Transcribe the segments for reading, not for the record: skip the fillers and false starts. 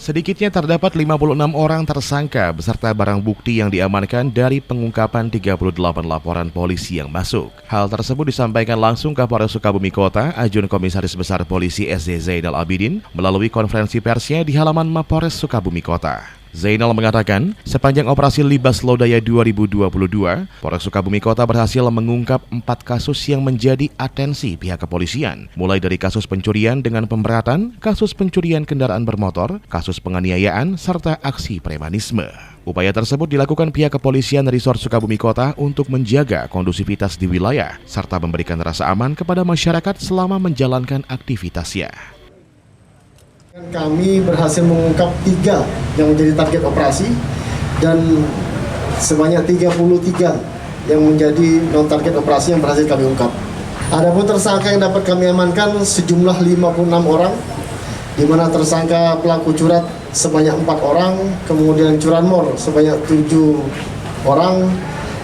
Sedikitnya terdapat 56 orang tersangka beserta barang bukti yang diamankan dari pengungkapan 38 laporan polisi yang masuk. Hal tersebut disampaikan langsung Kapolres Sukabumi Kota, Ajun Komisaris Besar Polisi SD Zainal Abidin, melalui konferensi persnya di halaman Mapores Sukabumi Kota. Zainal mengatakan, sepanjang operasi Libas Lodaya 2022, Polres Sukabumi Kota berhasil mengungkap 4 kasus yang menjadi atensi pihak kepolisian, mulai dari kasus pencurian dengan pemberatan, kasus pencurian kendaraan bermotor, kasus penganiayaan, serta aksi premanisme. Upaya tersebut dilakukan pihak kepolisian Resort Sukabumi Kota untuk menjaga kondusivitas di wilayah, serta memberikan rasa aman kepada masyarakat selama menjalankan aktivitasnya. Kami berhasil mengungkap 3 yang menjadi target operasi dan sebanyak 33 yang menjadi non-target operasi yang berhasil kami ungkap. Adapun tersangka yang dapat kami amankan sejumlah 56 orang, di mana tersangka pelaku curat sebanyak 4 orang, kemudian curanmor sebanyak 7 orang,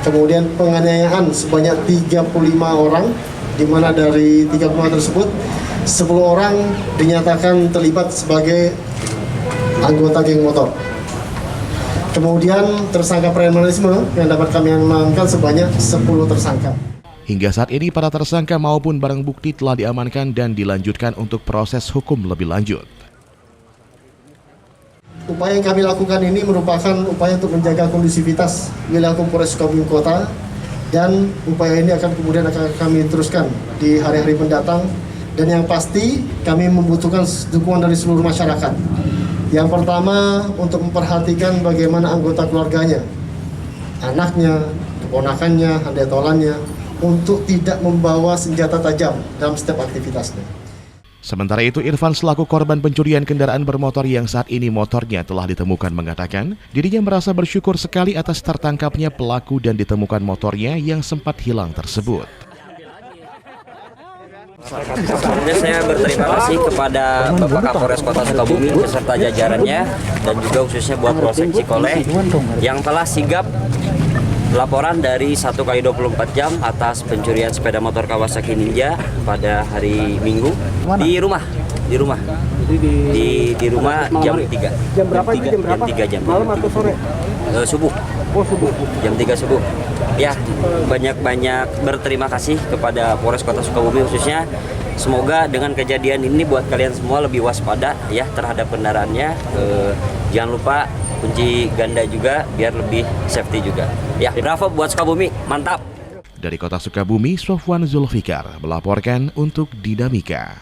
kemudian penganiayaan sebanyak 35 orang, di mana dari 35 tersebut 10 orang dinyatakan terlibat sebagai anggota geng motor. Kemudian tersangka premanisme yang dapat kami amankan sebanyak 10 tersangka. Hingga saat ini para tersangka maupun barang bukti telah diamankan dan dilanjutkan untuk proses hukum lebih lanjut. Upaya yang kami lakukan ini merupakan upaya untuk menjaga kondusivitas wilayah Polres Sukabumi Kota, dan upaya ini akan kami teruskan di hari-hari mendatang. Dan yang pasti kami membutuhkan dukungan dari seluruh masyarakat. Yang pertama, untuk memperhatikan bagaimana anggota keluarganya, anaknya, keponakannya, handetolannya, untuk tidak membawa senjata tajam dalam setiap aktivitasnya. Sementara itu, Irfan selaku korban pencurian kendaraan bermotor yang saat ini motornya telah ditemukan mengatakan, dirinya merasa bersyukur sekali atas tertangkapnya pelaku dan ditemukan motornya yang sempat hilang tersebut. Sebelumnya saya berterima kasih kepada Bapak Kapolres Kota Sukabumi beserta jajarannya dan juga khususnya buat Polsek Cikole yang telah sigap laporan dari 1x24 jam atas pencurian sepeda motor Kawasaki Ninja pada hari Minggu di rumah jam 3. Jam berapa itu? Jam 3 Malam atau sore? Subuh. Oh, subuh. Jam 3 subuh. Ya, banyak berterima kasih kepada Polres Kota Sukabumi khususnya. Semoga dengan kejadian ini buat kalian semua lebih waspada ya terhadap kendaraannya. Jangan lupa kunci ganda juga biar lebih safety juga. Ya, bravo buat Sukabumi, mantap. Dari Kota Sukabumi, Sofwan Zulfikar melaporkan untuk Dinamika.